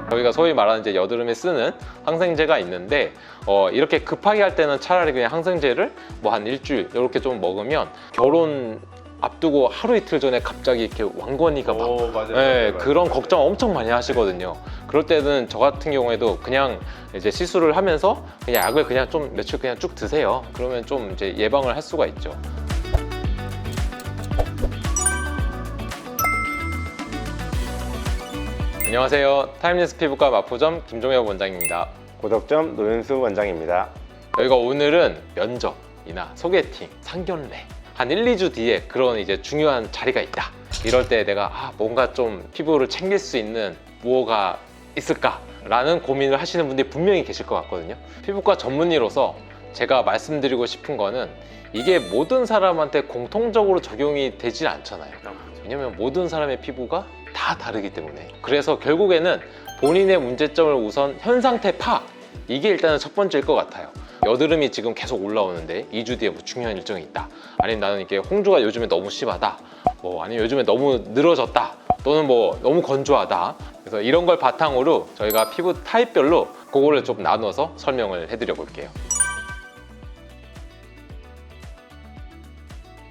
저희가 소위 말하는 이제 여드름에 쓰는 항생제가 있는데 이렇게 급하게 할 때는 차라리 그냥 항생제를 뭐 한 일주일 이렇게 좀 먹으면 결혼 앞두고 하루 이틀 전에 갑자기 이렇게 왕건이가 막 맞아요, 네, 맞아요. 그런 걱정 엄청 많이 하시거든요. 그럴 때는 저 같은 경우에도 그냥 이제 시술을 하면서 그냥 약을 그냥 좀 며칠 그냥 쭉 드세요. 그러면 좀 이제 예방을 할 수가 있죠. 안녕하세요. 타임리스 피부과 마포점 김종혁 원장입니다. 고덕점 노윤수 원장입니다. 저희가 오늘은 면접이나 소개팅, 상견례 한 1, 2주 뒤에 그런 이제 중요한 자리가 있다. 이럴 때 내가 뭔가 좀 피부를 챙길 수 있는 무엇가 있을까? 라는 고민을 하시는 분들이 분명히 계실 것 같거든요. 피부과 전문의로서 제가 말씀드리고 싶은 거는 이게 모든 사람한테 공통적으로 적용이 되질 않잖아요. 왜냐면 모든 사람의 피부가 다 다르기 때문에. 그래서 결국에는 본인의 문제점을 우선 현 상태 파악, 이게 일단은 첫 번째일 것 같아요. 여드름이 지금 계속 올라오는데 2주 뒤에 뭐 중요한 일정이 있다, 아니면 나는 이게 홍조가 요즘에 너무 심하다, 아니면 요즘에 너무 늘어졌다, 또는 뭐 너무 건조하다. 그래서 이런 걸 바탕으로 저희가 피부 타입별로 그거를 좀 나눠서 설명을 해드려 볼게요.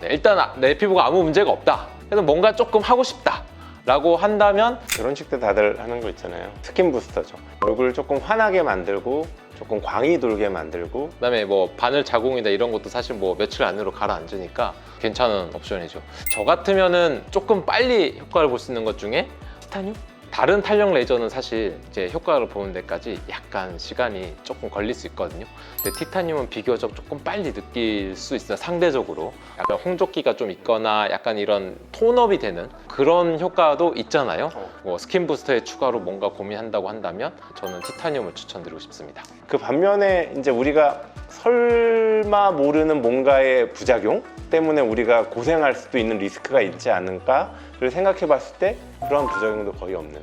네, 일단 내 피부가 아무 문제가 없다, 그래서 뭔가 조금 하고 싶다 라고 한다면 결혼식 때 다들 하는 거 있잖아요. 스킨 부스터죠. 얼굴을 조금 환하게 만들고 조금 광이 돌게 만들고, 그다음에 뭐 바늘 자궁이나 이런 것도 사실 뭐 며칠 안으로 가라앉으니까 괜찮은 옵션이죠. 저 같으면은 조금 빨리 효과를 볼 수 있는 것 중에 티타늄? 다른 탄력 레이저는 사실 이제 효과를 보는 데까지 약간 시간이 조금 걸릴 수 있거든요. 근데 티타늄은 비교적 조금 빨리 느낄 수 있어요. 상대적으로 약간 홍조기가 좀 있거나 약간 이런 톤업이 되는 그런 효과도 있잖아요. 뭐 스킨 부스터에 추가로 뭔가 고민한다고 한다면 저는 티타늄을 추천드리고 싶습니다. 그 반면에 이제 우리가 설마 모르는 뭔가의 부작용 때문에 우리가 고생할 수도 있는 리스크가 있지 않을까를 생각해 봤을 때 그런 부작용도 거의 없는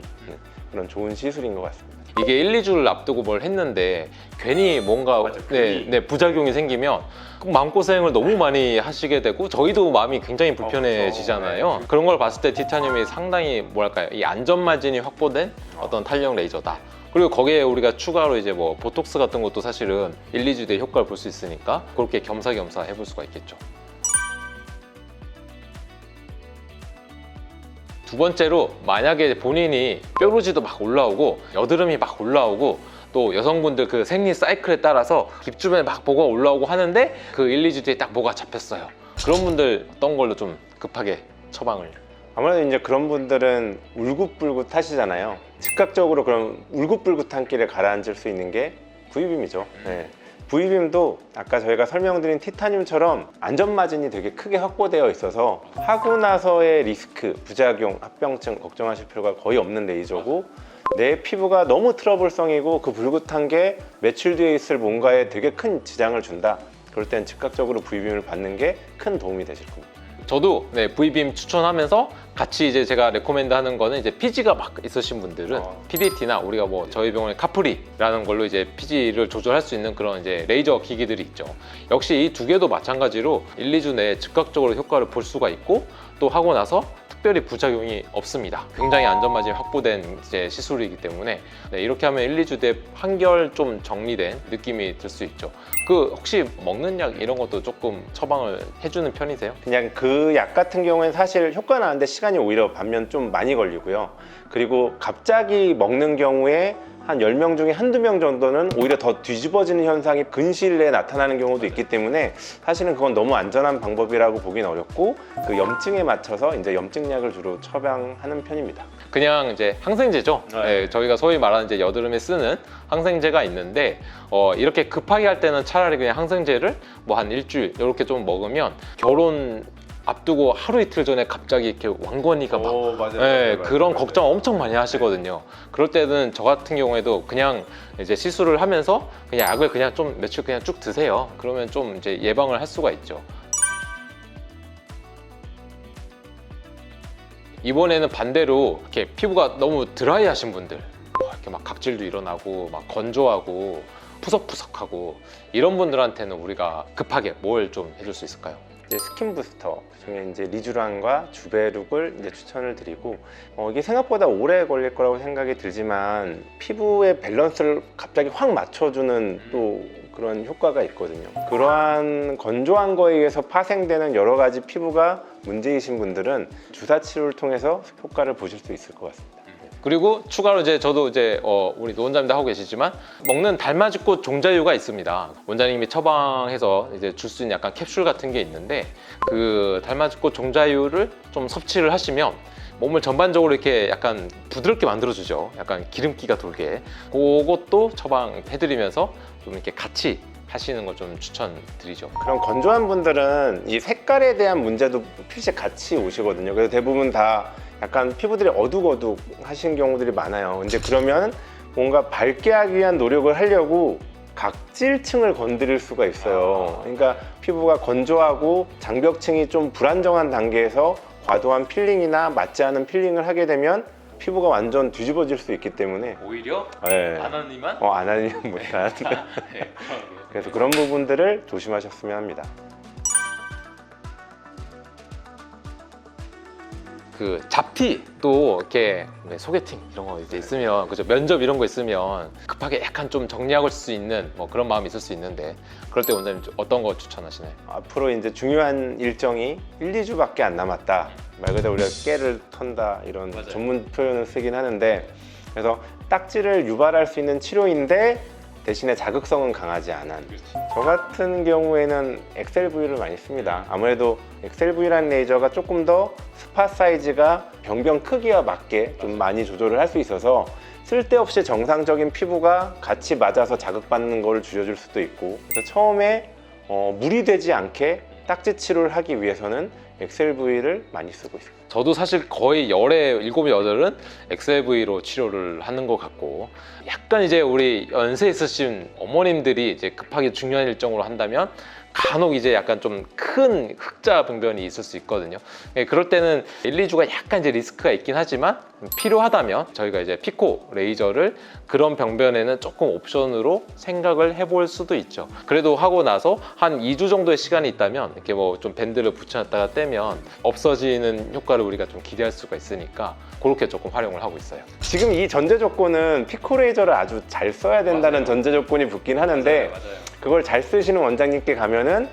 그런 좋은 시술인 것 같습니다. 이게 1, 2주를 앞두고 뭘 했는데 괜히 뭔가 부작용이 생기면 마음고생을 너무 많이 하시게 되고 저희도 마음이 굉장히 불편해지잖아요. 그런 걸 봤을 때 티타늄이 상당히 뭐랄까요, 이 안전마진이 확보된 어떤 탄력 레이저다. 그리고 거기에 우리가 추가로 이제 뭐 보톡스 같은 것도 사실은 1, 2주 뒤에 효과를 볼 수 있으니까 그렇게 겸사겸사 해볼 수가 있겠죠. 두 번째로, 만약에 본인이 뾰루지도 막 올라오고 여드름이 막 올라오고 또 여성분들 그 생리 사이클에 따라서 깁 주변에 막 뭐가 올라오고 하는데 그 1, 2주 뒤에 딱 뭐가 잡혔어요. 그런 분들 어떤 걸로 좀 급하게 처방을? 아무래도 이제 그런 분들은 울긋불긋 하시잖아요. 즉각적으로 그런 울긋불긋한 길에 가라앉을 수 있는 게 V빔이죠. 네. V빔도 아까 저희가 설명드린 티타늄처럼 안전마진이 되게 크게 확보되어 있어서 하고 나서의 리스크, 부작용, 합병증 걱정하실 필요가 거의 없는 레이저고, 내 피부가 너무 트러블성이고 그 불긋한 게 며칠 뒤에 있을 뭔가에 되게 큰 지장을 준다, 그럴 땐 즉각적으로 V빔을 받는 게 큰 도움이 되실 겁니다. 저도 V빔 추천하면서 같이 이제 제가 레코멘드 하는 거는 이제 피지가 막 있으신 분들은 PDT나 우리가 뭐 저희 병원에 카프리라는 걸로 이제 피지를 조절할 수 있는 그런 이제 레이저 기기들이 있죠. 역시 이 두 개도 마찬가지로 1, 2주 내에 즉각적으로 효과를 볼 수가 있고 또 하고 나서 특별히 부작용이 없습니다. 굉장히 안전마진이 확보된 이제 시술이기 때문에 이렇게 하면 1, 2주 뒤에 한결 좀 정리된 느낌이 들 수 있죠. 혹시 먹는 약 이런 것도 조금 처방을 해주는 편이세요? 그냥 그 약 같은 경우에는 사실 효과 나는데 시간이 오히려 반면 좀 많이 걸리고요. 그리고 갑자기 먹는 경우에 한 10명 중에 한두 명 정도는 오히려 더 뒤집어지는 현상이 근시일 내에 나타나는 경우도 있기 때문에 사실은 그건 너무 안전한 방법이라고 보긴 어렵고, 그 염증에 맞춰서 이제 염증약을 주로 처방하는 편입니다. 그냥 이제 항생제죠. 네, 저희가 소위 말하는 이제 여드름에 쓰는 항생제가 있는데 이렇게 급하게 할 때는 차라리 그냥 항생제를 뭐 한 일주일 이렇게 좀 먹으면 결혼 앞두고 하루 이틀 전에 갑자기 이렇게 왕건이가 막 그런 걱정 엄청 많이 하시거든요. 그럴 때는 저 같은 경우에도 그냥 이제 시술을 하면서 그냥 약을 그냥 좀 며칠 그냥 쭉 드세요. 그러면 좀 이제 예방을 할 수가 있죠. 이번에는 반대로 이렇게 피부가 너무 드라이 하신 분들, 이렇게 막 각질도 일어나고 막 건조하고 푸석푸석하고 이런 분들한테는 우리가 급하게 뭘 좀 해줄 수 있을까요? 이제 스킨 부스터 그중에 이제 리쥬란과 주베룩을 이제 추천을 드리고 이게 생각보다 오래 걸릴 거라고 생각이 들지만 피부의 밸런스를 갑자기 확 맞춰주는 또 그런 효과가 있거든요. 그러한 건조한 거에 의해서 파생되는 여러 가지 피부가 문제이신 분들은 주사 치료를 통해서 효과를 보실 수 있을 것 같습니다. 그리고 추가로 이제 저도 이제 우리 노 원장님도 하고 계시지만 먹는 달맞이꽃 종자유가 있습니다. 원장님이 처방해서 이제 줄 수 있는 약간 캡슐 같은 게 있는데 그 달맞이꽃 종자유를 좀 섭취를 하시면 몸을 전반적으로 이렇게 약간 부드럽게 만들어주죠. 약간 기름기가 돌게. 그것도 처방해드리면서 좀 이렇게 같이 하시는 거 좀 추천드리죠. 그럼 건조한 분들은 이 색깔에 대한 문제도 필시 같이 오시거든요. 그래서 대부분 다 약간 피부들이 어둑어둑 하시는 경우들이 많아요. 근데 그러면 뭔가 밝게 하기 위한 노력을 하려고 각질층을 건드릴 수가 있어요. 그러니까 피부가 건조하고 장벽층이 좀 불안정한 단계에서 과도한 필링이나 맞지 않은 필링을 하게 되면 피부가 완전 뒤집어질 수 있기 때문에 오히려 네. 하니만 안 하면 못한 그래서 그런 부분들을 조심하셨으면 합니다. 그 잡티 또 이렇게 소개팅 이런 거 이제 있으면 그죠, 면접 이런 거 있으면 급하게 약간 좀 정리할 수 있는 뭐 그런 마음이 있을 수 있는데 그럴 때 원장님 어떤 거 추천하시나요? 앞으로 이제 중요한 일정이 1, 2주밖에 안 남았다. 말 그대로 우리가 깨를 턴다 이런 맞아요. 전문 표현을 쓰긴 하는데 그래서 딱지를 유발할 수 있는 치료인데 대신에 자극성은 강하지 않은 저 같은 경우에는 엑셀V를 많이 씁니다. 아무래도 엑셀V라는 레이저가 조금 더 스팟 사이즈가 병변 크기와 맞게 좀 많이 조절을 할 수 있어서 쓸데없이 정상적인 피부가 같이 맞아서 자극받는 거를 줄여줄 수도 있고 그래서 처음에 무리되지 않게 딱지 치료를 하기 위해서는 엑셀V를 많이 쓰고 있습니다. 저도 사실 거의 열의 7, 8은 엑셀V로 치료를 하는 것 같고 약간 이제 우리 연세 있으신 어머님들이 이제 급하게 중요한 일정으로 한다면 간혹 이제 약간 좀 큰 흑자 병변이 있을 수 있거든요. 그럴 때는 1, 2주가 약간 이제 리스크가 있긴 하지만 필요하다면 저희가 이제 피코 레이저를 그런 병변에는 조금 옵션으로 생각을 해볼 수도 있죠. 그래도 하고 나서 한 2주 정도의 시간이 있다면 이렇게 뭐 좀 밴드를 붙여놨다가 떼면 없어지는 효과를 우리가 좀 기대할 수가 있으니까 그렇게 조금 활용을 하고 있어요. 지금 이 전제 조건은 피코 레이저를 아주 잘 써야 된다는 맞아요. 전제 조건이 붙긴 하는데 그걸 잘 쓰시는 원장님께 가면은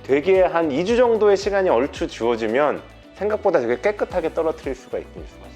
되게 한 2주 정도의 시간이 얼추 주어지면 생각보다 되게 깨끗하게 떨어뜨릴 수가 있긴 있습니다.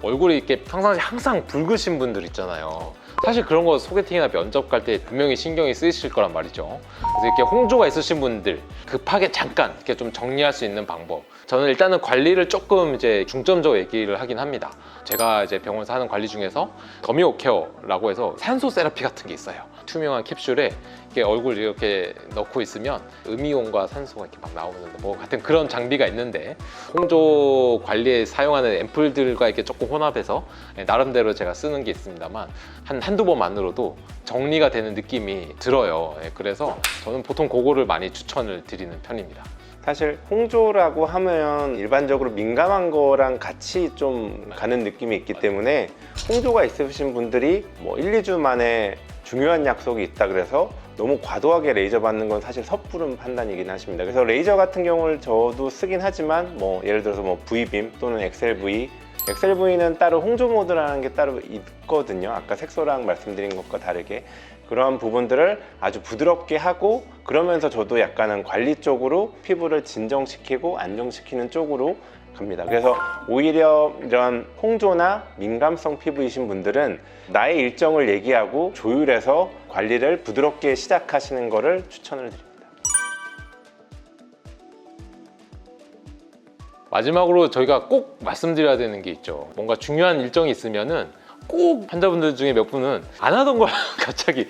얼굴이 이렇게 평상시 항상 붉으신 분들 있잖아요. 사실 그런 거 소개팅이나 면접 갈 때 분명히 신경이 쓰이실 거란 말이죠. 그래서 이렇게 홍조가 있으신 분들 급하게 잠깐 이렇게 좀 정리할 수 있는 방법. 저는 일단은 관리를 조금 이제 중점적으로 얘기를 하긴 합니다. 제가 이제 병원에서 하는 관리 중에서 더미오 케어라고 해서 산소 세라피 같은 게 있어요. 투명한 캡슐에 이렇게 얼굴 이렇게 넣고 있으면 음이온과 산소가 이렇게 막 나오는 뭐 같은 그런 장비가 있는데 홍조 관리에 사용하는 앰플들과 이렇게 조금 혼합해서 나름대로 제가 쓰는 게 있습니다만 한두 번만으로도 정리가 되는 느낌이 들어요. 그래서 저는 보통 그거를 많이 추천을 드리는 편입니다. 사실 홍조라고 하면 일반적으로 민감한 거랑 같이 좀 가는 느낌이 있기 때문에 홍조가 있으신 분들이 뭐 1, 2주 만에 중요한 약속이 있다 그래서 너무 과도하게 레이저 받는 건 사실 섣부른 판단이긴 하십니다. 그래서 레이저 같은 경우를 저도 쓰긴 하지만 뭐 예를 들어서 뭐 V빔 또는 엑셀V는 따로 홍조 모드라는 게 따로 있거든요. 아까 색소랑 말씀드린 것과 다르게 그러한 부분들을 아주 부드럽게 하고 그러면서 저도 약간은 관리 쪽으로 피부를 진정시키고 안정시키는 쪽으로 갑니다. 그래서 오히려 이런 홍조나 민감성 피부이신 분들은 나의 일정을 얘기하고 조율해서 관리를 부드럽게 시작하시는 것을 추천을 드립니다. 마지막으로 저희가 꼭 말씀드려야 되는 게 있죠. 뭔가 중요한 일정이 있으면은 꼭 환자분들 중에 몇 분은 안 하던 걸 갑자기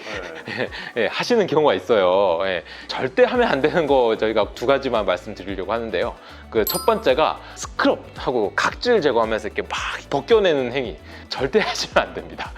하시는 경우가 있어요. 절대 하면 안 되는 거 저희가 2가지만 말씀드리려고 하는데요. 그 첫 번째가 스크럽하고 각질 제거하면서 이렇게 막 벗겨내는 행위 절대 하시면 안 됩니다.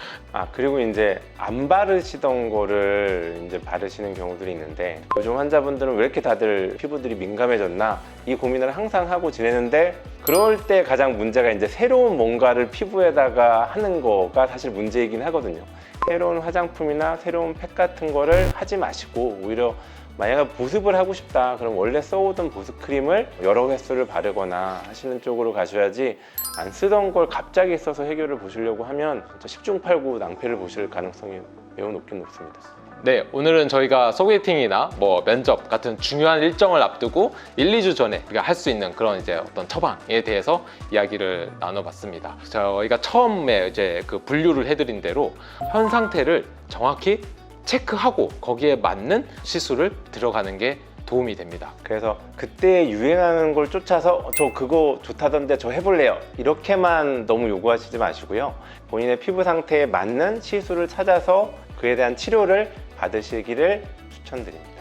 그리고 이제 안 바르시던 거를 이제 바르시는 경우들이 있는데 요즘 환자분들은 왜 이렇게 다들 피부들이 민감해졌나 이 고민을 항상 하고 지내는데 그럴 때 가장 문제가 이제 새로운 뭔가를 피부에다가 하는 거가 사실 문제이긴 하거든요. 새로운 화장품이나 새로운 팩 같은 거를 하지 마시고 오히려 만약에 보습을 하고 싶다 그럼 원래 써오던 보습 크림을 여러 횟수를 바르거나 하시는 쪽으로 가셔야지 안 쓰던 걸 갑자기 써서 해결을 보시려고 하면 진짜 10중 8구 낭패를 보실 가능성이 매우 높긴 높습니다. 네, 오늘은 저희가 소개팅이나 뭐 면접 같은 중요한 일정을 앞두고 1, 2주 전에 우리가 할 수 있는 그런 이제 어떤 처방에 대해서 이야기를 나눠봤습니다. 저희가 처음에 이제 그 분류를 해드린 대로 현 상태를 정확히 체크하고 거기에 맞는 시술을 들어가는 게 도움이 됩니다. 그래서 그때 유행하는 걸 쫓아서 저 그거 좋다던데 저 해볼래요 이렇게만 너무 요구하시지 마시고요. 본인의 피부 상태에 맞는 시술을 찾아서 그에 대한 치료를 받으시기를 추천드립니다.